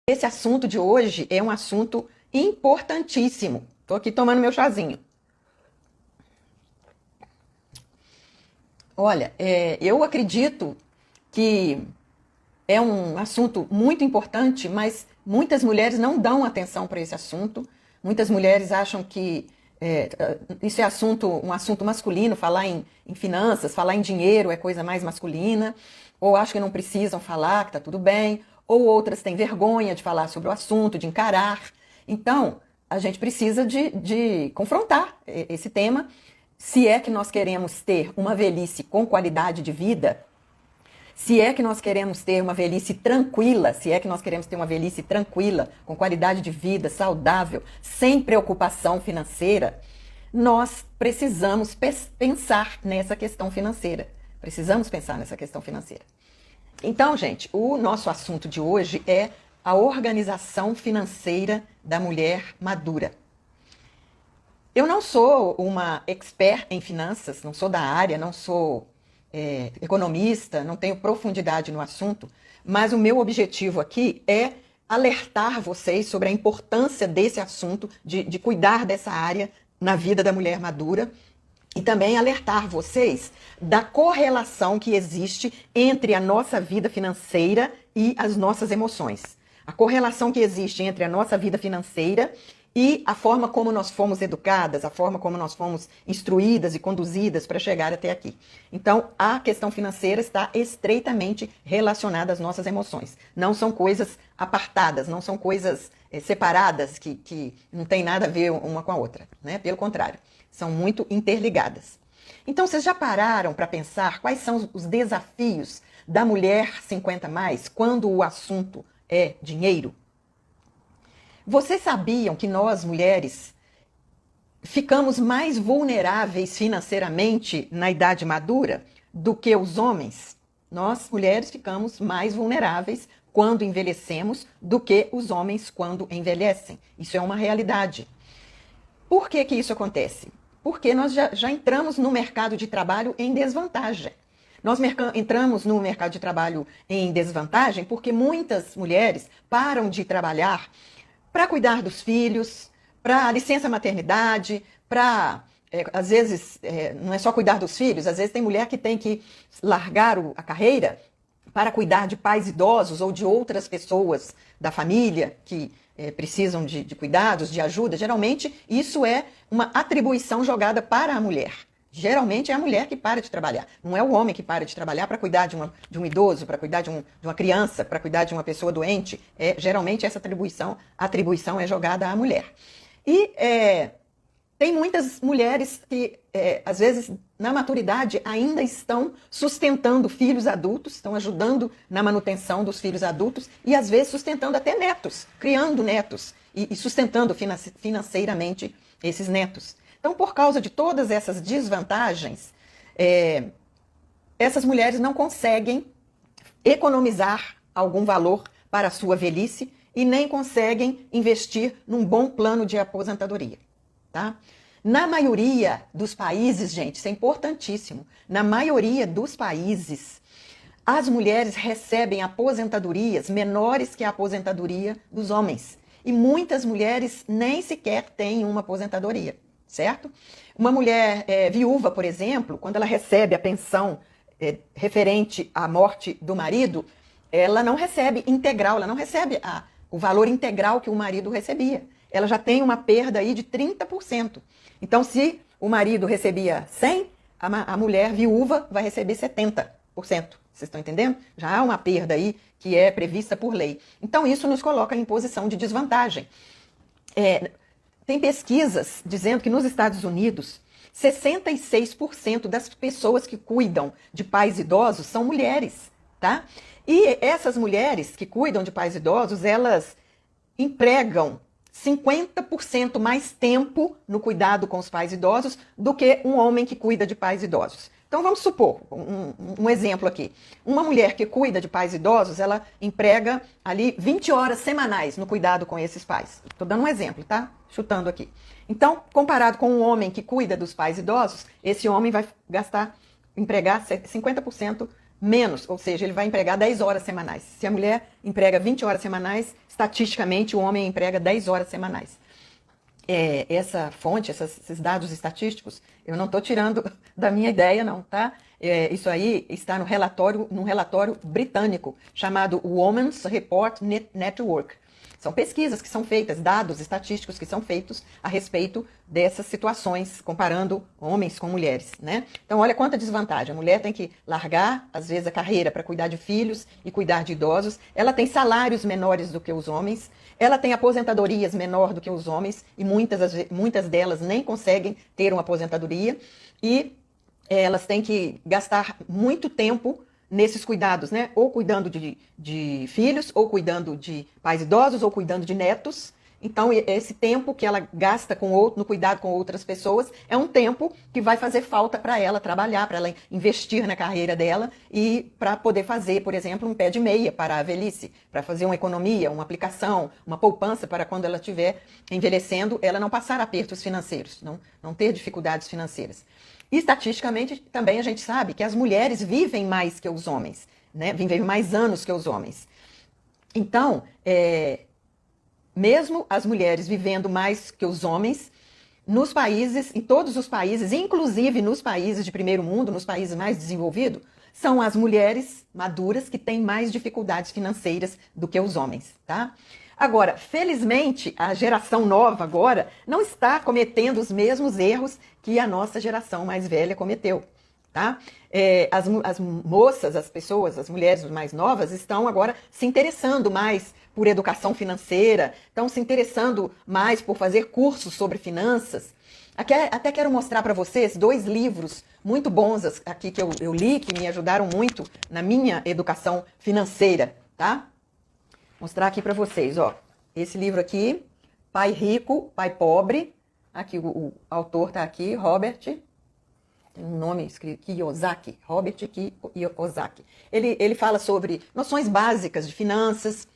Esse assunto de hoje é um assunto importantíssimo. Estou aqui tomando meu chazinho. Olha, eu acredito que é um assunto muito importante, mas muitas mulheres não dão atenção para esse assunto. Muitas mulheres acham que isso é um assunto masculino, falar em finanças, falar em dinheiro é coisa mais masculina, ou acham que não precisam falar, que está tudo bem, ou outras têm vergonha de falar sobre o assunto, de encarar. Então, a gente precisa de confrontar esse tema. Se é que nós queremos ter uma velhice com qualidade de vida, se é que nós queremos ter uma velhice tranquila, se é que nós queremos ter uma velhice tranquila, com qualidade de vida, saudável, sem preocupação financeira, nós precisamos pensar nessa questão financeira. Precisamos pensar nessa questão financeira. Então, gente, o nosso assunto de hoje é a organização financeira da mulher madura. Eu não sou uma expert em finanças, não sou da área, não sou economista, não tenho profundidade no assunto, mas o meu objetivo aqui é alertar vocês sobre a importância desse assunto, de cuidar dessa área na vida da mulher madura, e também alertar vocês da correlação que existe entre a nossa vida financeira e as nossas emoções. A correlação que existe entre a nossa vida financeira e a forma como nós fomos educadas, a forma como nós fomos instruídas e conduzidas para chegar até aqui. Então, a questão financeira está estreitamente relacionada às nossas emoções. Não são coisas apartadas, não são coisas separadas que não tem nada a ver uma com a outra, né? Pelo contrário, são muito interligadas. Então, vocês já pararam para pensar quais são os desafios da mulher 50+, quando o assunto é dinheiro? Vocês sabiam que nós, mulheres, ficamos mais vulneráveis financeiramente na idade madura do que os homens? Nós, mulheres, ficamos mais vulneráveis quando envelhecemos do que os homens quando envelhecem. Isso é uma realidade. Por que isso acontece? Porque nós já entramos no mercado de trabalho em desvantagem. Nós entramos no mercado de trabalho em desvantagem porque muitas mulheres param de trabalhar para cuidar dos filhos, para licença maternidade, para, às vezes, não é só cuidar dos filhos, às vezes tem mulher que tem que largar a carreira para cuidar de pais idosos ou de outras pessoas da família que precisam de cuidados, de ajuda. Geralmente, isso é uma atribuição jogada para a mulher. Geralmente é a mulher que para de trabalhar. Não é o homem que para de trabalhar para cuidar de um idoso, para cuidar de uma criança, para cuidar de uma pessoa doente. Geralmente essa atribuição é jogada à mulher. E tem muitas mulheres que, às vezes, na maturidade, ainda estão sustentando filhos adultos, estão ajudando na manutenção dos filhos adultos e, às vezes, sustentando até netos, criando netos e sustentando financeiramente esses netos. Então, por causa de todas essas desvantagens, essas mulheres não conseguem economizar algum valor para a sua velhice e nem conseguem investir num bom plano de aposentadoria, tá? Na maioria dos países, gente, isso é importantíssimo, na maioria dos países, as mulheres recebem aposentadorias menores que a aposentadoria dos homens. E muitas mulheres nem sequer têm uma aposentadoria. Certo? Uma mulher viúva, por exemplo, quando ela recebe a pensão referente à morte do marido, ela não recebe integral, ela não recebe o valor integral que o marido recebia. Ela já tem uma perda aí de 30%. Então, se o marido recebia 100%, a mulher viúva vai receber 70%. Vocês estão entendendo? Já há uma perda aí que é prevista por lei. Então, isso nos coloca em posição de desvantagem. Tem pesquisas dizendo que nos Estados Unidos, 66% das pessoas que cuidam de pais idosos são mulheres, tá? E essas mulheres que cuidam de pais idosos, elas empregam 50% mais tempo no cuidado com os pais idosos do que um homem que cuida de pais idosos. Então, vamos supor, um exemplo aqui. Uma mulher que cuida de pais idosos, ela emprega ali 20 horas semanais no cuidado com esses pais. Estou dando um exemplo, tá? Chutando aqui. Então, comparado com um homem que cuida dos pais idosos, esse homem vai empregar 50% menos, ou seja, ele vai empregar 10 horas semanais. Se a mulher emprega 20 horas semanais, estatisticamente o homem emprega 10 horas semanais. Essa fonte, esses dados estatísticos, eu não estou tirando da minha ideia, não, tá? Isso aí está num relatório britânico chamado Women's Report Network. São pesquisas que são feitas, dados estatísticos que são feitos a respeito dessas situações, comparando homens com mulheres, né? Então, olha quanta desvantagem. A mulher tem que largar, às vezes, a carreira para cuidar de filhos e cuidar de idosos. Ela tem salários menores do que os homens. Ela tem aposentadorias menor do que os homens e muitas delas nem conseguem ter uma aposentadoria. E elas têm que gastar muito tempo nesses cuidados, né? Ou cuidando de filhos, ou cuidando de pais idosos, ou cuidando de netos. Então, esse tempo que ela gasta no cuidado com outras pessoas é um tempo que vai fazer falta para ela trabalhar, para ela investir na carreira dela e para poder fazer, por exemplo, um pé de meia para a velhice, para fazer uma economia, uma aplicação, uma poupança para quando ela estiver envelhecendo, ela não passar apertos financeiros, não ter dificuldades financeiras. E, estatisticamente, também a gente sabe que as mulheres vivem mais que os homens, né? Vivem mais anos que os homens. Então, mesmo as mulheres vivendo mais que os homens, nos países, em todos os países, inclusive nos países de primeiro mundo, nos países mais desenvolvidos, são as mulheres maduras que têm mais dificuldades financeiras do que os homens, tá? Agora, felizmente, a geração nova agora não está cometendo os mesmos erros que a nossa geração mais velha cometeu, tá? As moças, as pessoas, as mulheres mais novas estão agora se interessando mais por educação financeira, estão se interessando mais por fazer cursos sobre finanças. Até quero mostrar para vocês 2 livros muito bons aqui que eu li, que me ajudaram muito na minha educação financeira, tá? Mostrar aqui para vocês, ó. Esse livro aqui, Pai Rico, Pai Pobre. Aqui o autor tá aqui, Robert. Tem um nome escrito Kiyosaki, Robert Kiyosaki. Ele fala sobre noções básicas de finanças,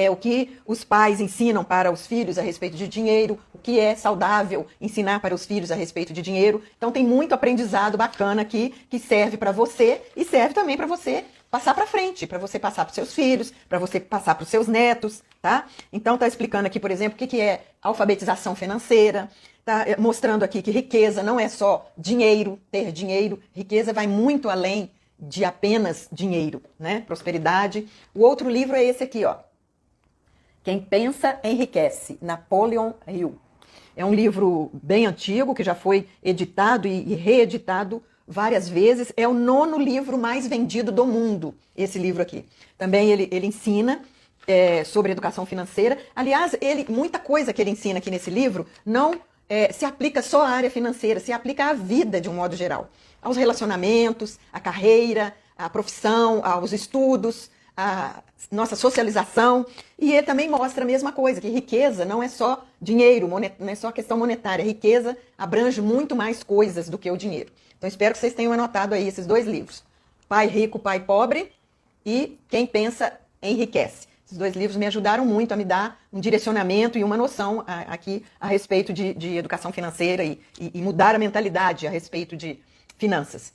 o que os pais ensinam para os filhos a respeito de dinheiro, o que é saudável ensinar para os filhos a respeito de dinheiro. Então tem muito aprendizado bacana aqui que serve para você e serve também para você passar para frente, para você passar para os seus filhos, para você passar para os seus netos, tá? Então tá explicando aqui, por exemplo, o que é alfabetização financeira, tá mostrando aqui que riqueza não é só dinheiro, ter dinheiro, riqueza vai muito além de apenas dinheiro, né? Prosperidade. O outro livro é esse aqui, ó. Quem Pensa Enriquece, Napoleon Hill. É um livro bem antigo, que já foi editado e reeditado várias vezes. É o 9º livro mais vendido do mundo, esse livro aqui. Também ele ensina sobre educação financeira. Aliás, muita coisa que ele ensina aqui nesse livro não se aplica só à área financeira, se aplica à vida de um modo geral. Aos relacionamentos, à carreira, à profissão, aos estudos, a nossa socialização, e ele também mostra a mesma coisa, que riqueza não é só dinheiro, não é só questão monetária, riqueza abrange muito mais coisas do que o dinheiro. Então espero que vocês tenham anotado aí esses 2 livros, Pai Rico, Pai Pobre e Quem Pensa Enriquece. Esses 2 livros me ajudaram muito a me dar um direcionamento e uma noção aqui a respeito de educação financeira e mudar a mentalidade a respeito de finanças.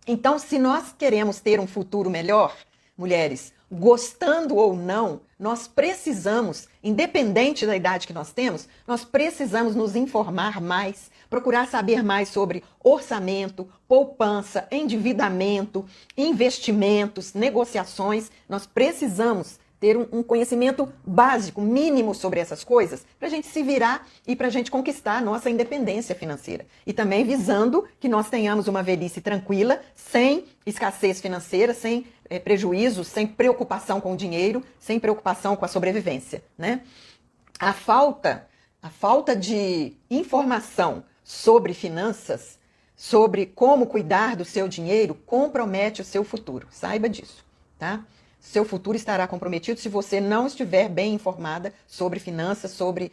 Então, se nós queremos ter um futuro melhor, mulheres, gostando ou não, nós precisamos, independente da idade que nós temos, nós precisamos nos informar mais, procurar saber mais sobre orçamento, poupança, endividamento, investimentos, negociações. Nós precisamos ter um conhecimento básico, mínimo sobre essas coisas, para a gente se virar e para a gente conquistar a nossa independência financeira. E também visando que nós tenhamos uma velhice tranquila, sem escassez financeira, sem prejuízos, sem preocupação com o dinheiro, sem preocupação com a sobrevivência, né? A falta de informação sobre finanças, sobre como cuidar do seu dinheiro, compromete o seu futuro. Saiba disso, tá? Seu futuro estará comprometido se você não estiver bem informada sobre finanças, sobre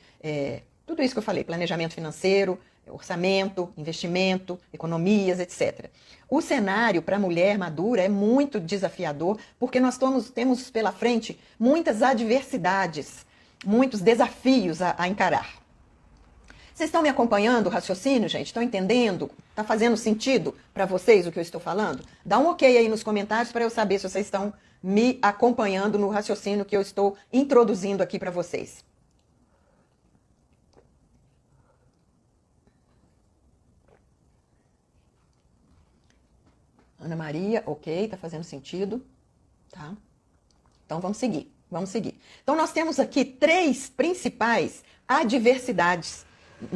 tudo isso que eu falei, planejamento financeiro, orçamento, investimento, economias, etc. O cenário para a mulher madura é muito desafiador, porque nós temos pela frente muitas adversidades, muitos desafios a encarar. Vocês estão me acompanhando o raciocínio, gente? Estão entendendo? Está fazendo sentido para vocês o que eu estou falando? Dá um ok aí nos comentários para eu saber se vocês estão me acompanhando no raciocínio que eu estou introduzindo aqui para vocês. Ana Maria, ok, está fazendo sentido. Tá? Então vamos seguir, vamos seguir. Então nós temos aqui 3 principais adversidades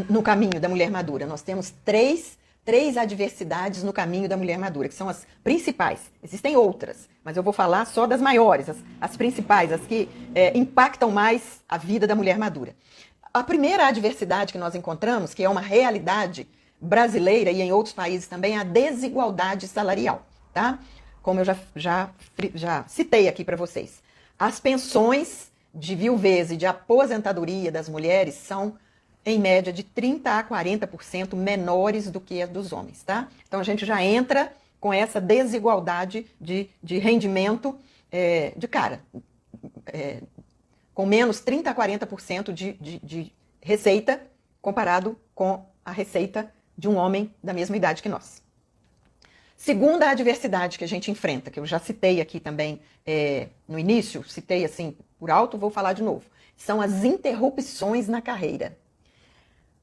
no caminho da mulher madura. Nós temos três adversidades no caminho da mulher madura, que são as principais. Existem outras, mas eu vou falar só das maiores, as principais, as que impactam mais a vida da mulher madura. A primeira adversidade que nós encontramos, que é uma realidade brasileira e em outros países também, é a desigualdade salarial, tá? Como eu já citei aqui para vocês. As pensões de viuvez e de aposentadoria das mulheres são, em média, de 30% a 40% menores do que as dos homens, tá? Então a gente já entra com essa desigualdade de rendimento de cara. Com menos 30% a 40% de receita comparado com a receita de um homem da mesma idade que nós. Segunda adversidade que a gente enfrenta, que eu já citei aqui também no início, citei assim por alto, vou falar de novo, são as interrupções na carreira.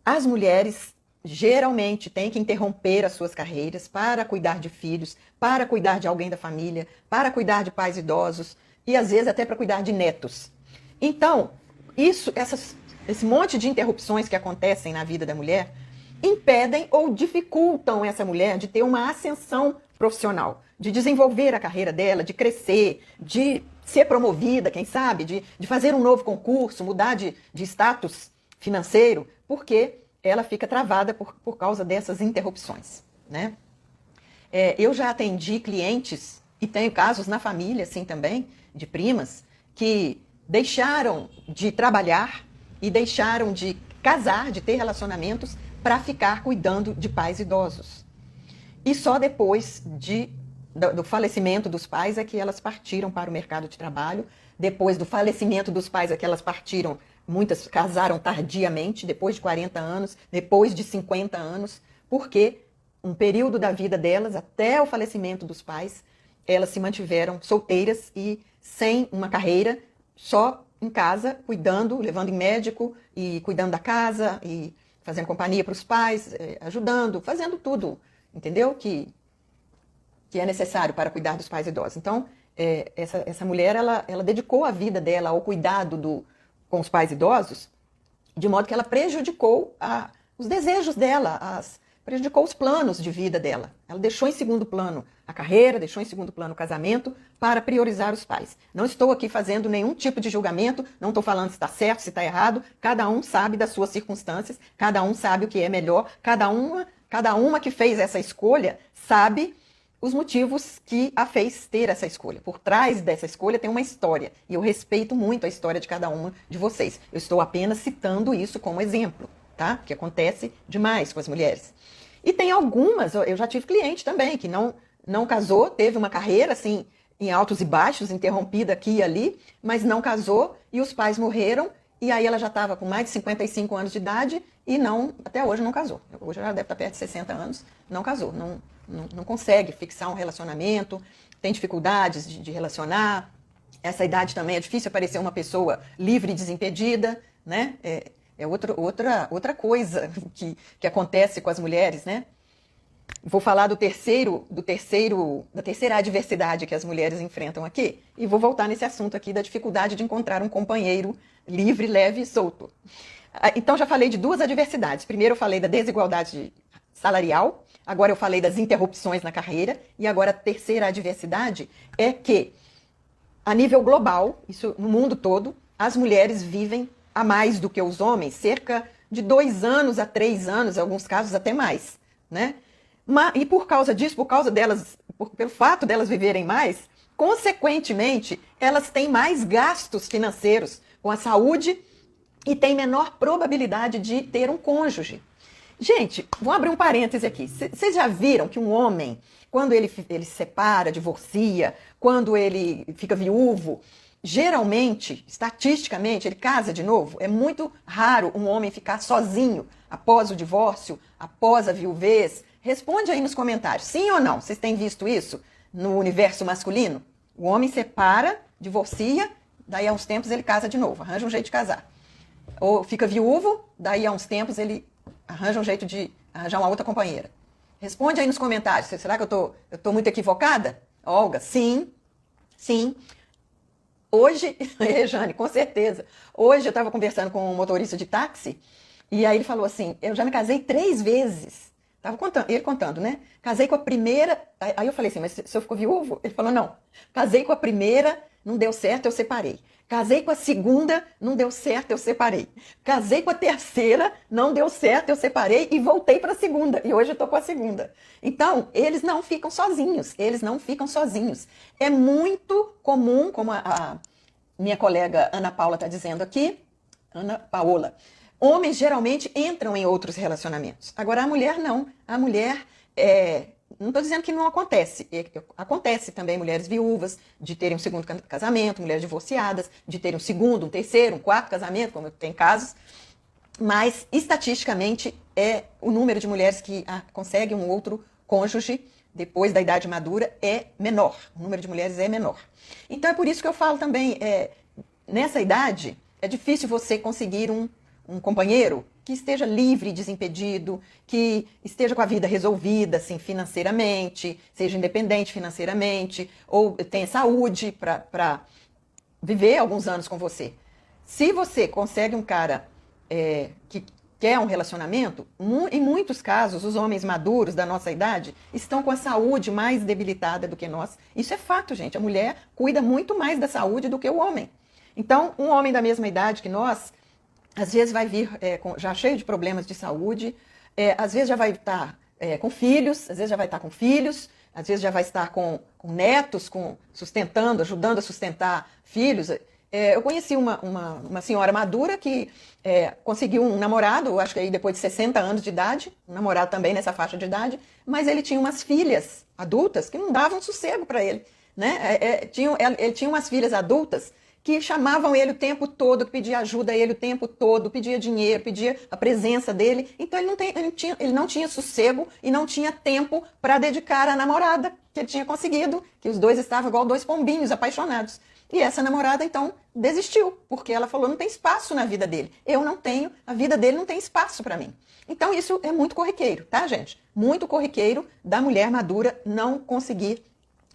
As mulheres geralmente têm que interromper as suas carreiras para cuidar de filhos, para cuidar de alguém da família, para cuidar de pais idosos e às vezes até para cuidar de netos. Então, esse monte de interrupções que acontecem na vida da mulher impedem ou dificultam essa mulher de ter uma ascensão profissional, de desenvolver a carreira dela, de crescer, de ser promovida, quem sabe, de fazer um novo concurso, mudar de status financeiro, porque ela fica travada por causa dessas interrupções, né? Eu já atendi clientes, e tenho casos na família, assim também, de primas, que deixaram de trabalhar e deixaram de casar, de ter relacionamentos, para ficar cuidando de pais idosos. E só depois do falecimento dos pais é que elas partiram para o mercado de trabalho. Depois do falecimento dos pais é que elas partiram, muitas casaram tardiamente, depois de 40 anos, depois de 50 anos, porque um período da vida delas, até o falecimento dos pais, elas se mantiveram solteiras e sem uma carreira, só em casa, cuidando, levando em médico e cuidando da casa e fazendo companhia para os pais, ajudando, fazendo tudo, entendeu? Que é necessário para cuidar dos pais idosos. Então, essa mulher, ela dedicou a vida dela ao cuidado com os pais idosos, de modo que ela prejudicou os desejos dela, prejudicou os planos de vida dela. Ela deixou em segundo plano a carreira, deixou em segundo plano o casamento para priorizar os pais. Não estou aqui fazendo nenhum tipo de julgamento, não estou falando se está certo, se está errado. Cada um sabe das suas circunstâncias, cada um sabe o que é melhor, cada uma que fez essa escolha sabe os motivos que a fez ter essa escolha. Por trás dessa escolha tem uma história, e eu respeito muito a história de cada uma de vocês. Eu estou apenas citando isso como exemplo, tá? Que acontece demais com as mulheres. E tem algumas, eu já tive cliente também, que não casou, teve uma carreira assim, em altos e baixos, interrompida aqui e ali, mas não casou, e os pais morreram, e aí ela já estava com mais de 55 anos de idade, e até hoje não casou. Hoje ela deve estar perto de 60 anos, não casou, não consegue fixar um relacionamento, tem dificuldades de relacionar. Essa idade também é difícil aparecer uma pessoa livre e desimpedida, né? Outra coisa que acontece com as mulheres, né? Vou falar da terceira adversidade que as mulheres enfrentam aqui, e vou voltar nesse assunto aqui da dificuldade de encontrar um companheiro livre, leve e solto. Então já falei de 2 adversidades. Primeiro eu falei da desigualdade salarial, agora eu falei das interrupções na carreira, e agora a terceira adversidade é que, a nível global, isso no mundo todo, as mulheres vivem a mais do que os homens, cerca de 2 anos a 3 anos, em alguns casos até mais, né? E por causa disso, pelo fato delas viverem mais, consequentemente, elas têm mais gastos financeiros com a saúde e têm menor probabilidade de ter um cônjuge. Gente, vou abrir um parêntese aqui. Vocês já viram que um homem, quando ele se separa, divorcia, quando ele fica viúvo, geralmente, estatisticamente, ele casa de novo. É muito raro um homem ficar sozinho após o divórcio, após a viuvez. Responde aí nos comentários, sim ou não? Vocês têm visto isso no universo masculino? O homem separa, divorcia, daí a uns tempos ele casa de novo, arranja um jeito de casar. Ou fica viúvo, daí a uns tempos ele arranja um jeito de arranjar uma outra companheira. Responde aí nos comentários. Será que eu tô muito equivocada? Olga, sim, sim. Hoje, Jane, com certeza. Hoje eu estava conversando com um motorista de táxi e aí ele falou assim, eu já me casei 3 vezes. Tava contando, ele contando, né? Casei com a primeira... Aí eu falei assim, mas o senhor ficou viúvo? Ele falou, não. Casei com a primeira, não deu certo, eu separei. Casei com a segunda, não deu certo, eu separei. Casei com a terceira, não deu certo, eu separei e voltei para a segunda. E hoje eu estou com a segunda. Então, eles não ficam sozinhos. Eles não ficam sozinhos. É muito comum, como a minha colega Ana Paula está dizendo aqui, Ana Paola, homens geralmente entram em outros relacionamentos. Agora, a mulher não. A mulher não estou dizendo que não acontece. Acontece também mulheres viúvas de terem um segundo casamento, mulheres divorciadas de terem um segundo, um terceiro, um quarto casamento, como tem casos. Mas, estatisticamente, o número de mulheres que conseguem um outro cônjuge depois da idade madura é menor. O número de mulheres é menor. Então, é por isso que eu falo também, nessa idade, é difícil você conseguir um companheiro que esteja livre, desimpedido, que esteja com a vida resolvida, assim, financeiramente, seja independente financeiramente, ou tenha saúde para viver alguns anos com você. Se você consegue um cara que quer um relacionamento, em muitos casos, os homens maduros da nossa idade estão com a saúde mais debilitada do que nós. Isso é fato, gente. A mulher cuida muito mais da saúde do que o homem. Então, um homem da mesma idade que nós, às vezes vai vir já cheio de problemas de saúde, às vezes já vai estar com filhos, às vezes já vai estar com filhos, às vezes já vai estar com netos, sustentando, ajudando a sustentar filhos. Eu conheci uma senhora madura que conseguiu um namorado, acho que aí depois de 60 anos de idade, um namorado também nessa faixa de idade, mas ele tinha umas filhas adultas que não davam sossego para ele, né? Ele tinha umas filhas adultas que chamavam ele o tempo todo, que pedia ajuda a ele o tempo todo, pedia dinheiro, pedia a presença dele. Então ele não tinha sossego e não tinha tempo para dedicar à namorada que ele tinha conseguido, que os dois estavam igual 2 pombinhos apaixonados. E essa namorada, então, desistiu, porque ela falou, não tem espaço na vida dele. Eu não tenho, a vida dele não tem espaço para mim. Então isso é muito corriqueiro, tá, gente? Muito corriqueiro da mulher madura não conseguir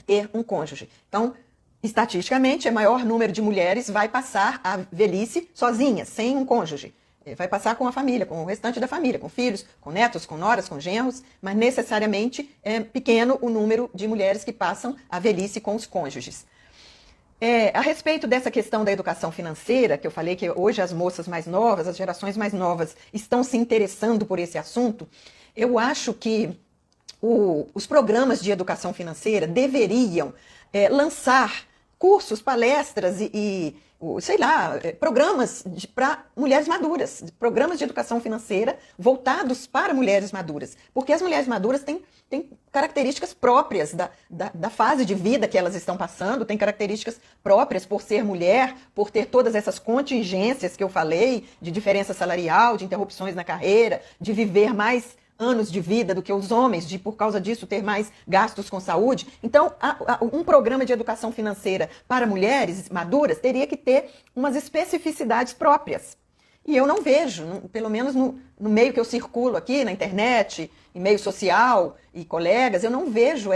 ter um cônjuge. Então, estatisticamente, o maior número de mulheres vai passar a velhice sozinha, sem um cônjuge. Vai passar com a família, com o restante da família, com filhos, com netos, com noras, com genros, mas necessariamente é pequeno o número de mulheres que passam a velhice com os cônjuges. A respeito dessa questão da educação financeira, que eu falei que hoje as moças mais novas, as gerações mais novas, estão se interessando por esse assunto, eu acho que os programas de educação financeira deveriam lançar cursos, palestras sei lá, programas para mulheres maduras, programas de educação financeira voltados para mulheres maduras. Porque as mulheres maduras têm características próprias da fase de vida que elas estão passando, têm características próprias por ser mulher, por ter todas essas contingências que eu falei, de diferença salarial, de interrupções na carreira, de viver mais anos de vida do que os homens, de por causa disso ter mais gastos com saúde. Então, um programa de educação financeira para mulheres maduras teria que ter umas especificidades próprias. E eu não vejo, pelo menos no meio que eu circulo aqui, na internet, em meio social e colegas, eu não vejo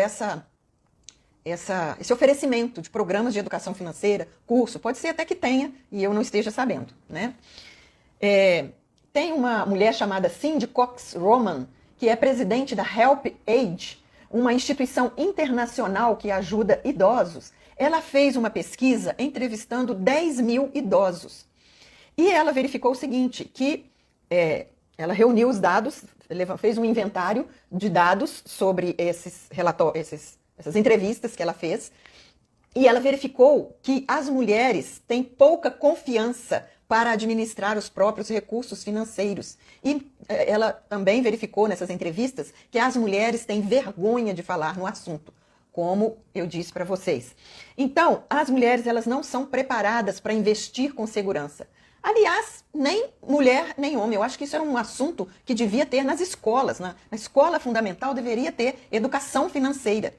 esse oferecimento de programas de educação financeira, curso. Pode ser até que tenha e eu não esteja sabendo, né? Tem uma mulher chamada Cindy Cox Roman, que é presidente da Help Age, uma instituição internacional que ajuda idosos. Ela fez uma pesquisa entrevistando 10 mil idosos. E ela verificou o seguinte, que ela reuniu os dados, fez um inventário de dados sobre essas entrevistas que ela fez, e ela verificou que as mulheres têm pouca confiança para administrar os próprios recursos financeiros. E ela também verificou nessas entrevistas que as mulheres têm vergonha de falar no assunto. como eu disse para vocês. Então, as mulheres elas não são preparadas para investir com segurança. Aliás, nem mulher, nem homem. Eu acho que isso era um assunto que devia ter nas escolas. Na escola fundamental deveria ter educação financeira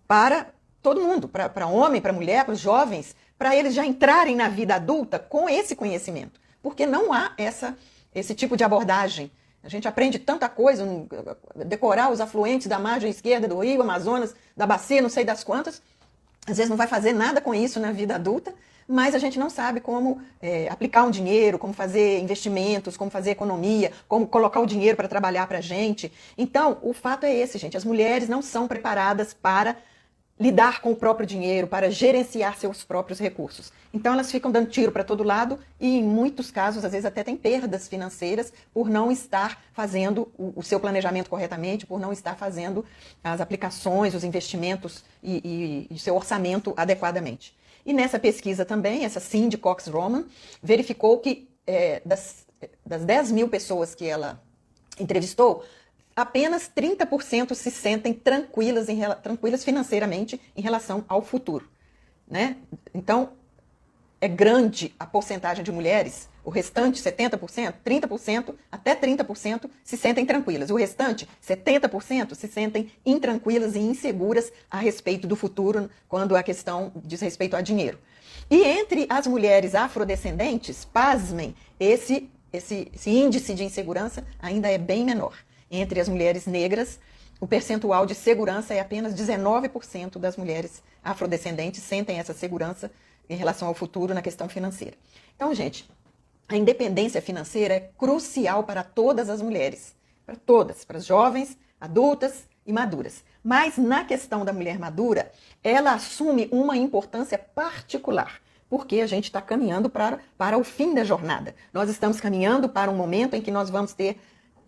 para todo mundo, para homem, para mulher, para os jovens, para eles já entrarem na vida adulta com esse conhecimento. Porque não há esse tipo de abordagem. A gente aprende tanta coisa, decorar os afluentes da margem esquerda do Rio, Amazonas, da bacia, não sei das quantas. Às vezes não vai fazer nada com isso na vida adulta, mas a gente não sabe como aplicar um dinheiro, como fazer investimentos, como fazer economia, como colocar o dinheiro para trabalhar para a gente. Então, o fato é esse, gente. As mulheres não são preparadas para lidar com o próprio dinheiro, para gerenciar seus próprios recursos. Então elas ficam dando tiro para todo lado e em muitos casos, às vezes até tem perdas financeiras por não estar fazendo o seu planejamento corretamente, por não estar fazendo as aplicações, os investimentos e seu orçamento adequadamente. E nessa pesquisa também, essa Cindy Cox Roman verificou que das 10 mil pessoas que ela entrevistou, apenas 30% se sentem tranquilas financeiramente em relação ao futuro, né? Então, é grande a porcentagem de mulheres, o restante, 70%, 30%, até 30% se sentem tranquilas. O restante, 70%, se sentem intranquilas e inseguras a respeito do futuro, quando a questão diz respeito a dinheiro. E entre as mulheres afrodescendentes, pasmem, esse índice de insegurança ainda é bem menor. Entre as mulheres negras, o percentual de segurança é apenas 19% das mulheres afrodescendentes sentem essa segurança em relação ao futuro na questão financeira. Então, gente, a independência financeira é crucial para todas as mulheres, para todas, para as jovens, adultas e maduras. Mas na questão da mulher madura, ela assume uma importância particular, porque a gente está caminhando para o fim da jornada. Nós estamos caminhando para um momento em que nós vamos ter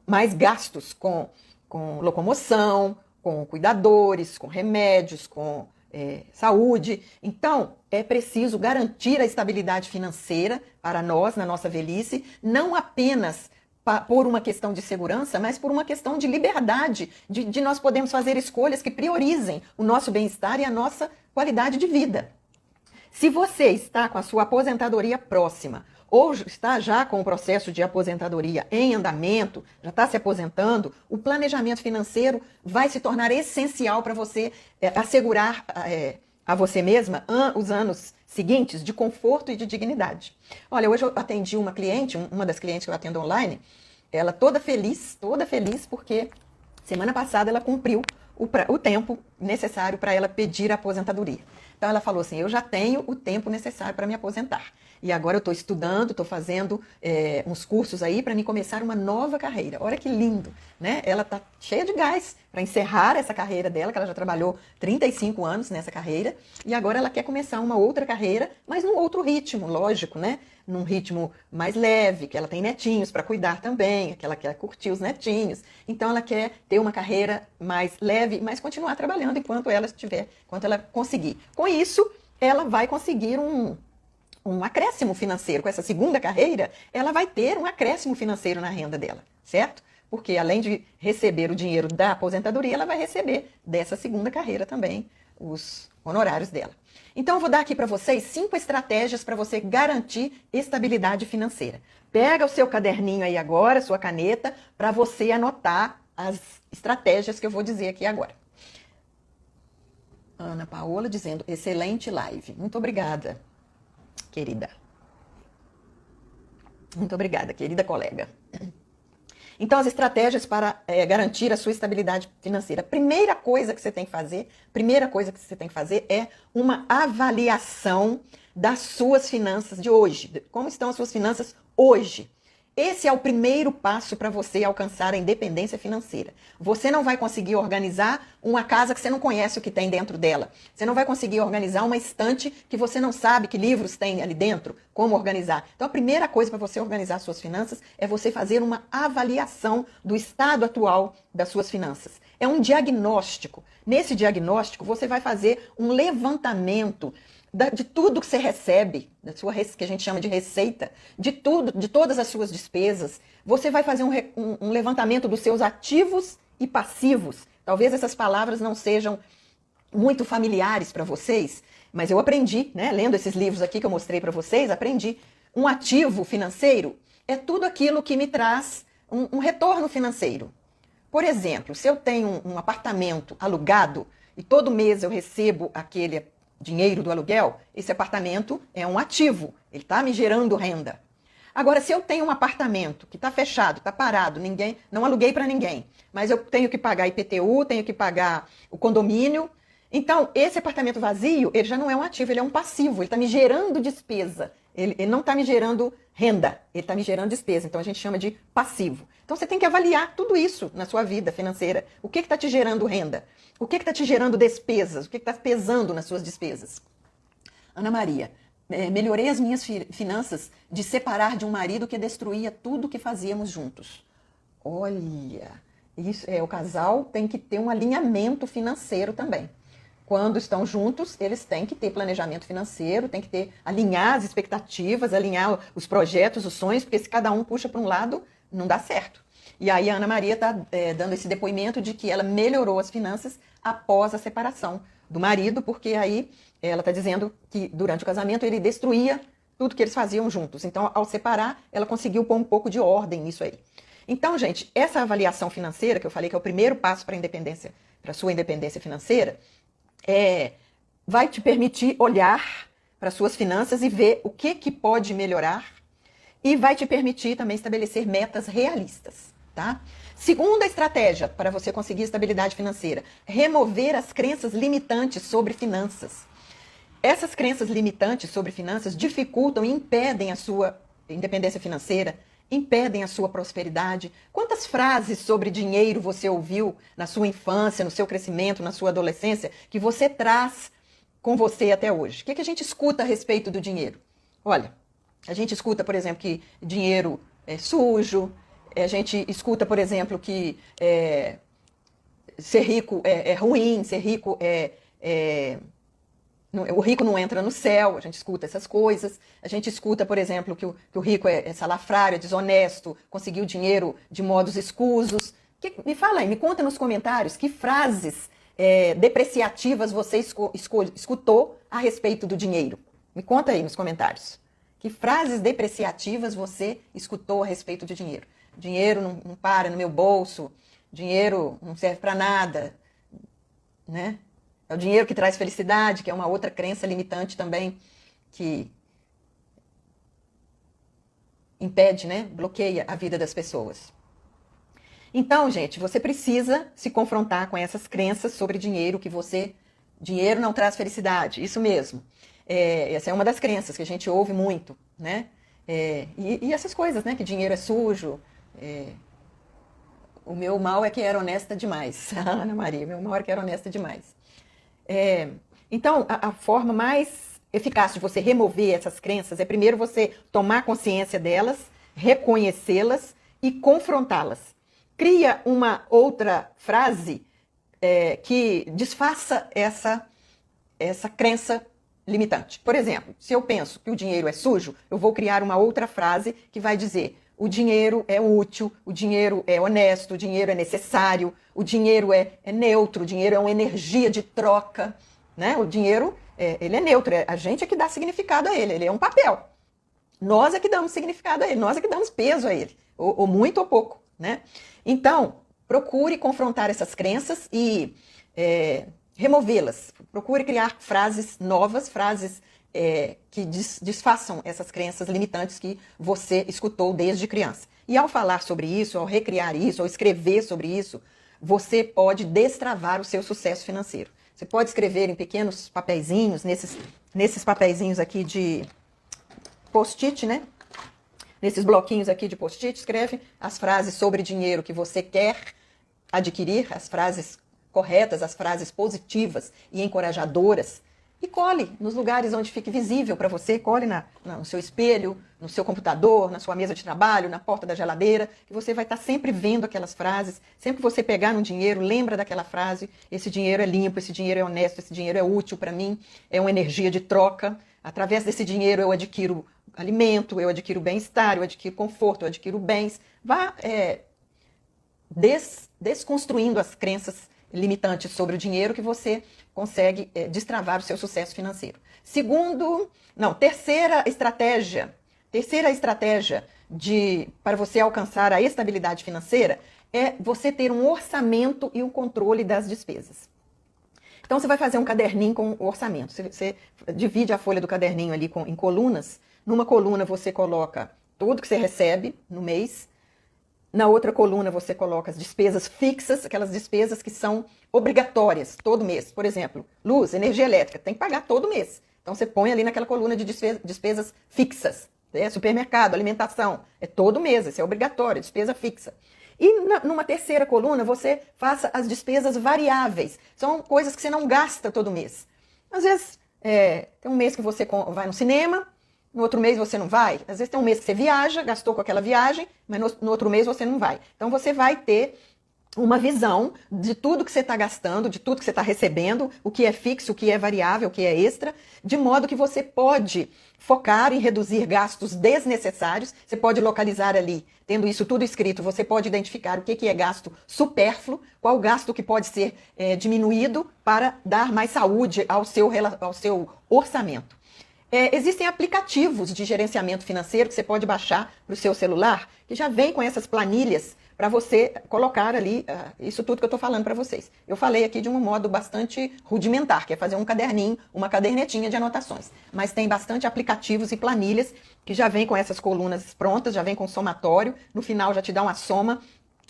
mais gastos com locomoção, com cuidadores, com remédios, com saúde. Então, é preciso garantir a estabilidade financeira para nós, na nossa velhice, não apenas por uma questão de segurança, mas por uma questão de liberdade, de nós podermos fazer escolhas que priorizem o nosso bem-estar e a nossa qualidade de vida. Se você está com a sua aposentadoria próxima, ou está já com o processo de aposentadoria em andamento, já está se aposentando, o planejamento financeiro vai se tornar essencial para você assegurar a você mesma os anos seguintes de conforto e de dignidade. Olha, hoje eu atendi uma cliente, uma das clientes que eu atendo online, ela toda feliz porque semana passada ela cumpriu o tempo necessário para ela pedir a aposentadoria. Então ela falou assim, eu já tenho o tempo necessário para me aposentar. E agora eu estou estudando, estou fazendo uns cursos aí para me começar uma nova carreira. Olha que lindo, né? Ela está cheia de gás para encerrar essa carreira dela, que ela já trabalhou 35 anos nessa carreira, e agora ela quer começar uma outra carreira, mas num outro ritmo, lógico, né? Num ritmo mais leve, que ela tem netinhos para cuidar também, que ela quer curtir os netinhos. Então ela quer ter uma carreira mais leve, mas continuar trabalhando enquanto ela conseguir. Com isso, ela vai conseguir um acréscimo financeiro. Com essa segunda carreira, ela vai ter um acréscimo financeiro na renda dela, certo? Porque além de receber o dinheiro da aposentadoria, ela vai receber dessa segunda carreira também os honorários dela. Então, eu vou dar aqui para vocês 5 estratégias para você garantir estabilidade financeira. Pega o seu caderninho aí agora, sua caneta, para você anotar as estratégias que eu vou dizer aqui agora. Ana Paola dizendo, excelente live. Muito obrigada, querida. Muito obrigada, querida colega. Então, as estratégias para garantir a sua estabilidade financeira. Primeira coisa que você tem que fazer é uma avaliação das suas finanças de hoje. Como estão as suas finanças hoje? Esse é o primeiro passo para você alcançar a independência financeira. Você não vai conseguir organizar uma casa que você não conhece o que tem dentro dela. Você não vai conseguir organizar uma estante que você não sabe que livros tem ali dentro, como organizar. Então, a primeira coisa para você organizar suas finanças é você fazer uma avaliação do estado atual das suas finanças. É um diagnóstico. Nesse diagnóstico, você vai fazer um levantamento de tudo que você recebe, que a gente chama de receita, de tudo, de todas as suas despesas. Você vai fazer um levantamento dos seus ativos e passivos. Talvez essas palavras não sejam muito familiares para vocês, mas eu aprendi, né, lendo esses livros aqui que eu mostrei para vocês, aprendi. Um ativo financeiro é tudo aquilo que me traz um retorno financeiro. Por exemplo, se eu tenho um apartamento alugado e todo mês eu recebo aquele dinheiro do aluguel, esse apartamento é um ativo, ele está me gerando renda. Agora, se eu tenho um apartamento que está fechado, está parado, não aluguei para ninguém, mas eu tenho que pagar IPTU, tenho que pagar o condomínio, então esse apartamento vazio, ele já não é um ativo, ele é um passivo, ele está me gerando despesa, ele não está me gerando renda, ele está me gerando despesa, então a gente chama de passivo. Então você tem que avaliar tudo isso na sua vida financeira. O que está te gerando renda? O que está te gerando despesas? O que está pesando nas suas despesas? Ana Maria, melhorei as minhas finanças de separar de um marido que destruía tudo que fazíamos juntos. Olha, isso o casal tem que ter um alinhamento financeiro também. Quando estão juntos, eles têm que ter planejamento financeiro, têm que alinhar as expectativas, alinhar os projetos, os sonhos, porque se cada um puxa para um lado, não dá certo. E aí a Ana Maria está dando esse depoimento de que ela melhorou as finanças após a separação do marido, porque aí ela está dizendo que durante o casamento ele destruía tudo que eles faziam juntos. Então, ao separar, ela conseguiu pôr um pouco de ordem nisso aí. Então, gente, essa avaliação financeira, que eu falei que é o primeiro passo para a independência, para a sua independência financeira, vai te permitir olhar para as suas finanças e ver o que pode melhorar e vai te permitir também estabelecer metas realistas, tá? Segunda estratégia para você conseguir estabilidade financeira, remover as crenças limitantes sobre finanças. Essas crenças limitantes sobre finanças dificultam e impedem a sua independência financeira, impedem a sua prosperidade. Quantas frases sobre dinheiro você ouviu na sua infância, no seu crescimento, na sua adolescência, que você traz com você até hoje? O que a gente escuta a respeito do dinheiro? Olha, a gente escuta, por exemplo, que dinheiro é sujo, a gente escuta, por exemplo, que ser rico é ruim, ser rico o rico não entra no céu, a gente escuta essas coisas. A gente escuta, por exemplo, que o rico é salafrário, é desonesto, conseguiu dinheiro de modos escusos. Me fala aí, me conta nos comentários que frases depreciativas você escutou a respeito do dinheiro. Me conta aí nos comentários. Que frases depreciativas você escutou a respeito de dinheiro? Dinheiro não para no meu bolso, dinheiro não serve para nada, né? É o dinheiro que traz felicidade, que é uma outra crença limitante também, que impede, né? Bloqueia a vida das pessoas. Então, gente, você precisa se confrontar com essas crenças sobre dinheiro, dinheiro não traz felicidade, isso mesmo. Essa é uma das crenças que a gente ouve muito, né? E essas coisas, né? Que dinheiro é sujo. O meu mal é que era honesta demais. Ana Maria, meu mal é que era honesta demais. Então, a forma mais eficaz de você remover essas crenças é primeiro você tomar consciência delas, reconhecê-las e confrontá-las. Cria uma outra frase que desfaça essa crença limitante. Por exemplo, se eu penso que o dinheiro é sujo, eu vou criar uma outra frase que vai dizer: o dinheiro é útil, o dinheiro é honesto, o dinheiro é necessário, o dinheiro é neutro, o dinheiro é uma energia de troca, né? O dinheiro, ele é neutro, a gente é que dá significado a ele é um papel. Nós é que damos significado a ele, nós é que damos peso a ele, ou muito ou pouco, né? Então, procure confrontar essas crenças e removê-las. Procure criar frases novas, frases que desfaçam essas crenças limitantes que você escutou desde criança. E ao falar sobre isso, ao recriar isso, ao escrever sobre isso, você pode destravar o seu sucesso financeiro. Você pode escrever em pequenos papeizinhos, nesses papeizinhos aqui de post-it, né? Nesses bloquinhos aqui de post-it, escreve as frases sobre dinheiro que você quer adquirir, as frases corretas, as frases positivas e encorajadoras, e cole nos lugares onde fique visível para você, cole no seu espelho, no seu computador, na sua mesa de trabalho, na porta da geladeira, que você vai estar sempre vendo aquelas frases. Sempre que você pegar no dinheiro, lembra daquela frase: esse dinheiro é limpo, esse dinheiro é honesto, esse dinheiro é útil para mim, é uma energia de troca. Através desse dinheiro eu adquiro alimento, eu adquiro bem-estar, eu adquiro conforto, eu adquiro bens. Vá desconstruindo as crenças limitantes sobre o dinheiro que você consegue destravar o seu sucesso financeiro. Terceira estratégia para você alcançar a estabilidade financeira é você ter um orçamento e o controle das despesas. Então, você vai fazer um caderninho com o orçamento. Você divide a folha do caderninho ali em colunas. Numa coluna você coloca tudo que você recebe no mês. Na outra coluna você coloca as despesas fixas, aquelas despesas que são obrigatórias todo mês. Por exemplo, luz, energia elétrica, tem que pagar todo mês. Então, você põe ali naquela coluna de despesas fixas. Supermercado, alimentação, é todo mês, isso é obrigatório, despesa fixa. E numa terceira coluna, você faça as despesas variáveis. São coisas que você não gasta todo mês. Às vezes, tem um mês que você vai no cinema, no outro mês você não vai. Às vezes tem um mês que você viaja, gastou com aquela viagem, mas no outro mês você não vai. Então, você vai ter uma visão de tudo que você está gastando, de tudo que você está recebendo, o que é fixo, o que é variável, o que é extra, de modo que você pode focar em reduzir gastos desnecessários, você pode localizar ali, tendo isso tudo escrito, você pode identificar o que é gasto supérfluo, qual gasto que pode ser diminuído para dar mais saúde ao seu orçamento. Existem aplicativos de gerenciamento financeiro que você pode baixar para o seu celular, que já vem com essas planilhas para você colocar ali isso tudo que eu estou falando para vocês. Eu falei aqui de um modo bastante rudimentar, que é fazer um caderninho, uma cadernetinha de anotações. Mas tem bastante aplicativos e planilhas que já vem com essas colunas prontas, já vem com somatório, no final já te dá uma soma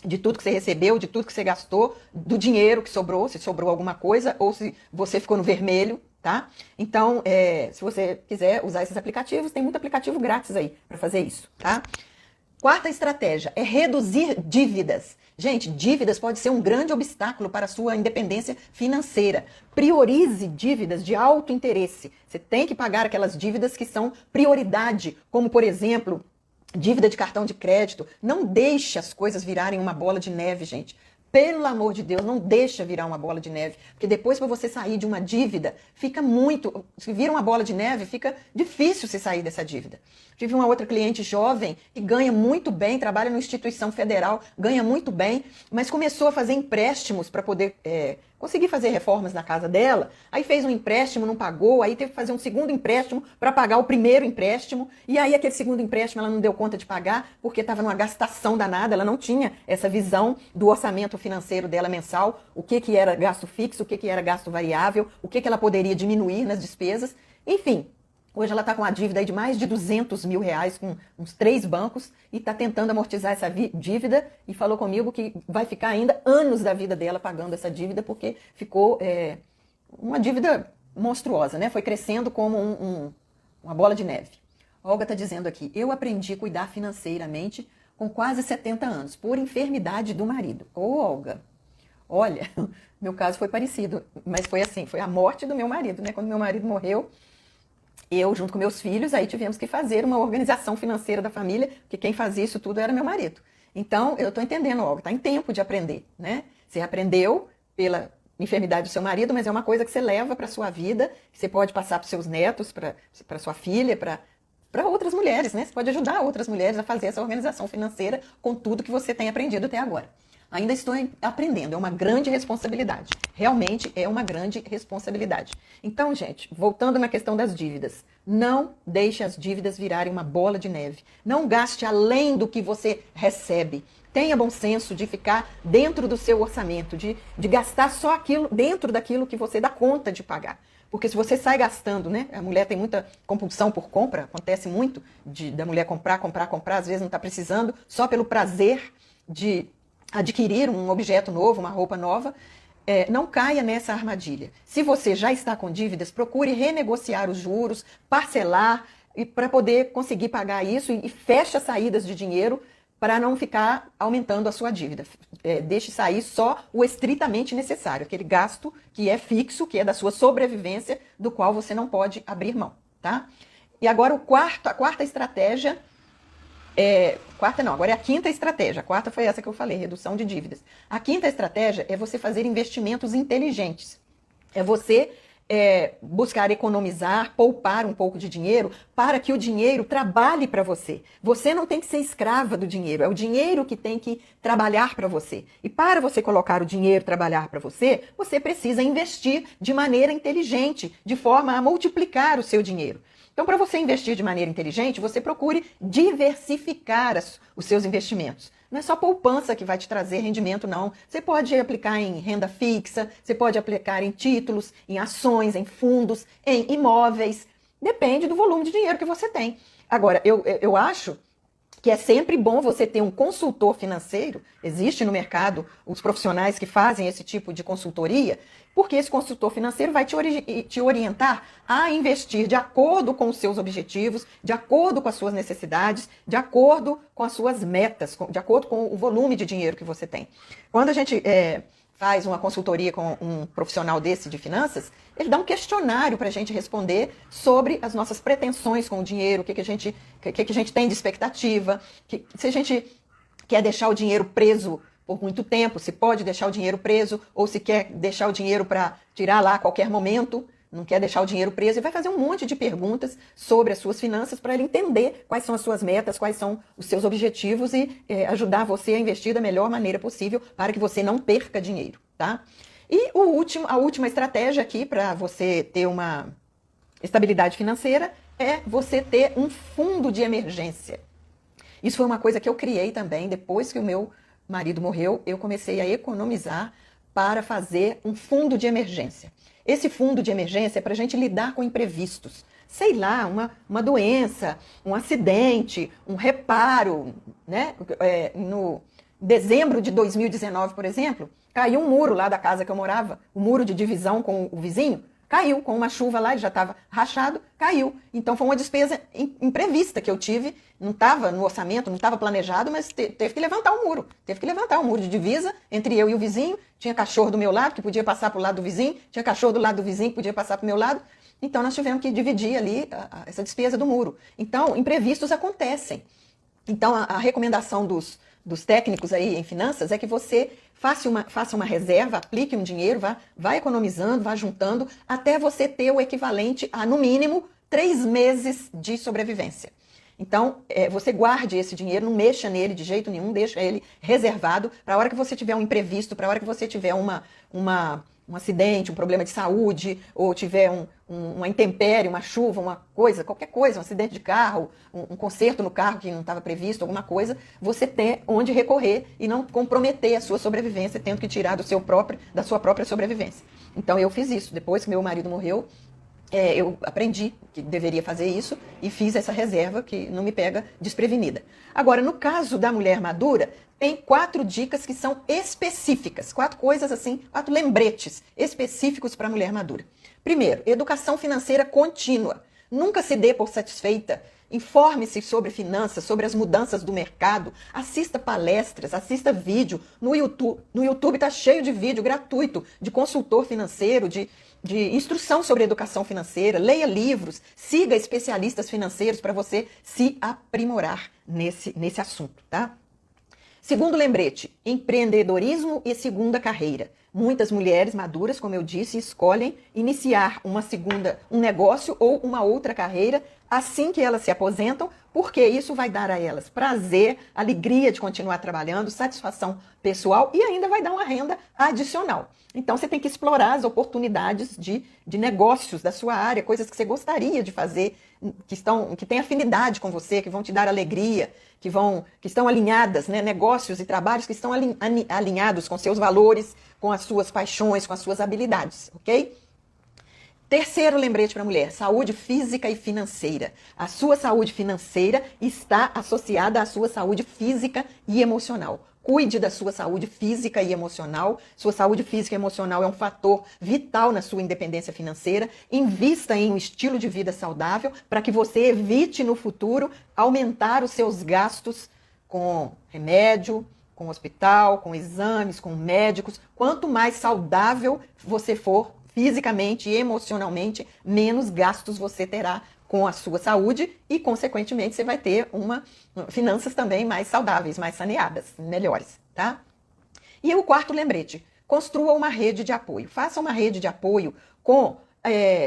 de tudo que você recebeu, de tudo que você gastou, do dinheiro que sobrou, se sobrou alguma coisa, ou se você ficou no vermelho, tá? Então, se você quiser usar esses aplicativos, tem muito aplicativo grátis aí para fazer isso, tá? Quarta estratégia é reduzir dívidas. Gente, dívidas pode ser um grande obstáculo para a sua independência financeira. Priorize dívidas de alto interesse. Você tem que pagar aquelas dívidas que são prioridade, como, por exemplo, dívida de cartão de crédito. Não deixe as coisas virarem uma bola de neve, gente. Pelo amor de Deus, não deixa virar uma bola de neve. Porque depois, para você sair de uma dívida, se vira uma bola de neve, fica difícil você sair dessa dívida. Tive uma outra cliente jovem que ganha muito bem, trabalha numa instituição federal, ganha muito bem, mas começou a fazer empréstimos para poder conseguir fazer reformas na casa dela. Aí fez um empréstimo, não pagou, aí teve que fazer um segundo empréstimo para pagar o primeiro empréstimo. E aí aquele segundo empréstimo ela não deu conta de pagar porque estava numa gastação danada, ela não tinha essa visão do orçamento financeiro dela mensal, o que era gasto fixo, o que era gasto variável, o que ela poderia diminuir nas despesas. Enfim, hoje ela está com uma dívida aí de mais de R$200 mil com uns 3 bancos e está tentando amortizar essa dívida e falou comigo que vai ficar ainda anos da vida dela pagando essa dívida porque ficou uma dívida monstruosa, né? Foi crescendo como uma bola de neve. Olga está dizendo aqui, eu aprendi a cuidar financeiramente com quase 70 anos, por enfermidade do marido. Ô, Olga, olha, meu caso foi parecido, mas foi assim, foi a morte do meu marido, né? Quando meu marido morreu, eu, junto com meus filhos, aí tivemos que fazer uma organização financeira da família, porque quem fazia isso tudo era meu marido. Então, eu estou entendendo, Olga, está em tempo de aprender, né? Você aprendeu pela enfermidade do seu marido, mas é uma coisa que você leva para a sua vida, que você pode passar para os seus netos, para sua filha, para outras mulheres, né? Você pode ajudar outras mulheres a fazer essa organização financeira com tudo que você tem aprendido até agora. Ainda estou aprendendo, é uma grande responsabilidade. Realmente é uma grande responsabilidade. Então, gente, voltando na questão das dívidas, não deixe as dívidas virarem uma bola de neve. Não gaste além do que você recebe. Tenha bom senso de ficar dentro do seu orçamento, de gastar só aquilo dentro daquilo que você dá conta de pagar. Porque se você sai gastando, né? A mulher tem muita compulsão por compra, acontece muito da mulher comprar, às vezes não está precisando, só pelo prazer de adquirir um objeto novo, uma roupa nova. Não caia nessa armadilha. Se você já está com dívidas, procure renegociar os juros, parcelar, para poder conseguir pagar isso e feche as saídas de dinheiro para não ficar aumentando a sua dívida. Deixe sair só o estritamente necessário, aquele gasto que é fixo, que é da sua sobrevivência, do qual você não pode abrir mão, tá? E agora a quarta estratégia... agora é a quinta estratégia. A quarta foi essa que eu falei, redução de dívidas. A quinta estratégia é você fazer investimentos inteligentes. É você buscar economizar, poupar um pouco de dinheiro para que o dinheiro trabalhe para você. Você não tem que ser escrava do dinheiro, é o dinheiro que tem que trabalhar para você. E para você colocar o dinheiro trabalhar para você, você precisa investir de maneira inteligente, de forma a multiplicar o seu dinheiro. Então, para você investir de maneira inteligente, você procure diversificar os seus investimentos. Não é só poupança que vai te trazer rendimento, não. Você pode aplicar em renda fixa, você pode aplicar em títulos, em ações, em fundos, em imóveis. Depende do volume de dinheiro que você tem. Agora, eu acho que é sempre bom você ter um consultor financeiro. Existe no mercado os profissionais que fazem esse tipo de consultoria, porque esse consultor financeiro vai te orientar a investir de acordo com os seus objetivos, de acordo com as suas necessidades, de acordo com as suas metas, de acordo com o volume de dinheiro que você tem. Quando a gente faz uma consultoria com um profissional desse de finanças, ele dá um questionário para a gente responder sobre as nossas pretensões com o dinheiro, o que a gente tem de expectativa, se a gente quer deixar o dinheiro preso por muito tempo, se pode deixar o dinheiro preso, ou se quer deixar o dinheiro para tirar lá a qualquer momento, não quer deixar o dinheiro preso, e vai fazer um monte de perguntas sobre as suas finanças para ele entender quais são as suas metas, quais são os seus objetivos e ajudar você a investir da melhor maneira possível para que você não perca dinheiro, tá? E a última estratégia aqui para você ter uma estabilidade financeira é você ter um fundo de emergência. Isso foi uma coisa que eu criei também depois que o meu marido morreu, eu comecei a economizar para fazer um fundo de emergência. Esse fundo de emergência é para a gente lidar com imprevistos. Sei lá, uma doença, um acidente, um reparo, né? No dezembro de 2019, por exemplo, caiu um muro lá da casa que eu morava, o muro de divisão com o vizinho, caiu com uma chuva lá, ele já estava rachado, caiu. Então foi uma despesa imprevista que eu tive, não estava no orçamento, não estava planejado, mas teve que levantar um muro. Teve que levantar um muro de divisa entre eu e o vizinho. Tinha cachorro do meu lado, que podia passar para o lado do vizinho, tinha cachorro do lado do vizinho, que podia passar para o meu lado. Então nós tivemos que dividir ali essa despesa do muro. Então, imprevistos acontecem. Então, a recomendação dos técnicos aí em finanças é que você faça uma reserva, aplique um dinheiro, vá economizando, vá juntando, até você ter o equivalente a, no mínimo, 3 meses de sobrevivência. Então, você guarde esse dinheiro, não mexa nele de jeito nenhum, deixa ele reservado para a hora que você tiver um imprevisto, para a hora que você tiver um acidente, um problema de saúde, ou tiver uma intempérie, uma chuva, uma coisa, qualquer coisa, um acidente de carro, um conserto no carro que não estava previsto, alguma coisa, você ter onde recorrer e não comprometer a sua sobrevivência, tendo que tirar da sua própria sobrevivência. Então eu fiz isso. Depois que meu marido morreu, eu aprendi que deveria fazer isso e fiz essa reserva que não me pega desprevenida. Agora, no caso da mulher madura, tem 4 dicas que são específicas, 4 coisas assim, 4 lembretes específicos para a mulher madura. Primeiro, educação financeira contínua. Nunca se dê por satisfeita. Informe-se sobre finanças, sobre as mudanças do mercado, assista palestras, assista vídeo. No YouTube está cheio de vídeo gratuito de consultor financeiro, de instrução sobre educação financeira, leia livros, siga especialistas financeiros para você se aprimorar nesse assunto, tá? Segundo lembrete, empreendedorismo e segunda carreira. Muitas mulheres maduras, como eu disse, escolhem iniciar um negócio ou uma outra carreira assim que elas se aposentam, porque isso vai dar a elas prazer, alegria de continuar trabalhando, satisfação pessoal e ainda vai dar uma renda adicional. Então você tem que explorar as oportunidades de negócios da sua área, coisas que você gostaria de fazer, que têm afinidade com você, que vão te dar alegria, que estão alinhadas, né? Negócios e trabalhos que estão alinhados com seus valores, com as suas paixões, com as suas habilidades, ok? Terceiro lembrete para a mulher, saúde física e financeira. A sua saúde financeira está associada à sua saúde física e emocional. Cuide da sua saúde física e emocional. Sua saúde física e emocional é um fator vital na sua independência financeira. Invista em um estilo de vida saudável para que você evite no futuro aumentar os seus gastos com remédio, com hospital, com exames, com médicos. Quanto mais saudável você for fisicamente e emocionalmente, menos gastos você terá com a sua saúde e, consequentemente, você vai ter finanças também mais saudáveis, mais saneadas, melhores, tá? E o quarto lembrete, construa uma rede de apoio. Faça uma rede de apoio com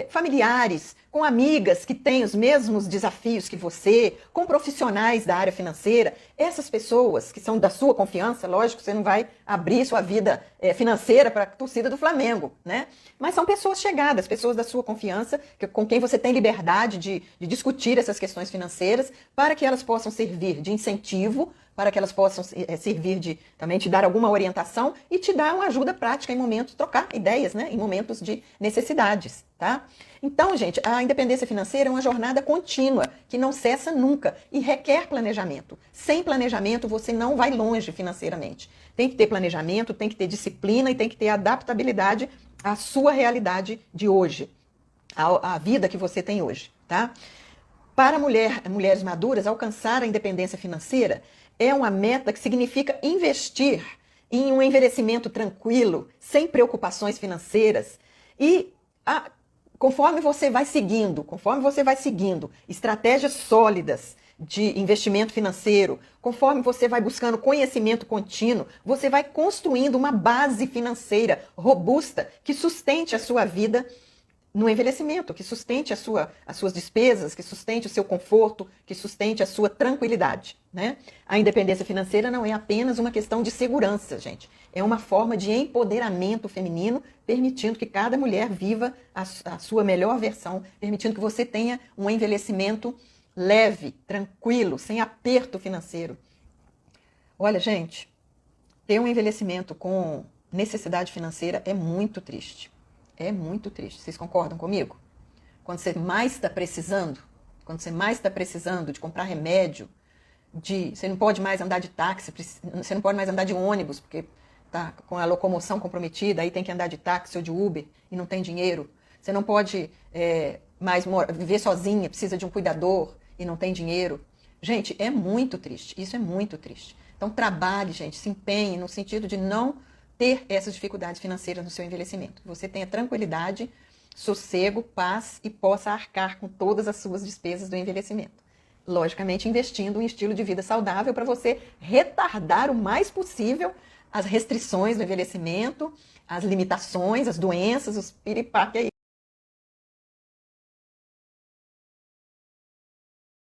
familiares, com amigas que têm os mesmos desafios que você, com profissionais da área financeira. Essas pessoas que são da sua confiança, lógico, você não vai abrir sua vida financeira para a torcida do Flamengo, né? Mas são pessoas chegadas, pessoas da sua confiança, com quem você tem liberdade de discutir essas questões financeiras, para que elas possam servir de incentivo, para que elas possam servir de também te dar alguma orientação e te dar uma ajuda prática em momentos, trocar ideias, né? Em momentos de necessidades, tá? Então, gente, a independência financeira é uma jornada contínua, que não cessa nunca e requer planejamento. Sem planejamento, você não vai longe financeiramente. Tem que ter planejamento, tem que ter disciplina e tem que ter adaptabilidade à sua realidade de hoje, à vida que você tem hoje, tá? Para mulheres maduras, alcançar a independência financeira é uma meta que significa investir em um envelhecimento tranquilo, sem preocupações financeiras. E conforme você vai seguindo estratégias sólidas de investimento financeiro, conforme você vai buscando conhecimento contínuo, você vai construindo uma base financeira robusta que sustente a sua vida no envelhecimento, que sustente as suas despesas, que sustente o seu conforto, que sustente a sua tranquilidade, né? A independência financeira não é apenas uma questão de segurança, gente. É uma forma de empoderamento feminino, permitindo que cada mulher viva a sua melhor versão, permitindo que você tenha um envelhecimento leve, tranquilo, sem aperto financeiro. Olha, gente, ter um envelhecimento com necessidade financeira é muito triste. É muito triste. Vocês concordam comigo? Quando você mais está precisando, de comprar remédio, você não pode mais andar de táxi, você não pode mais andar de ônibus, porque está com a locomoção comprometida, aí tem que andar de táxi ou de Uber e não tem dinheiro. Você não pode mais viver sozinha, precisa de um cuidador e não tem dinheiro. Gente, é muito triste. Isso é muito triste. Então trabalhe, gente, se empenhe no sentido de não ter essas dificuldades financeiras no seu envelhecimento. Você tenha tranquilidade, sossego, paz e possa arcar com todas as suas despesas do envelhecimento. Logicamente, investindo em estilo de vida saudável para você retardar o mais possível as restrições do envelhecimento, as limitações, as doenças, os piripaque aí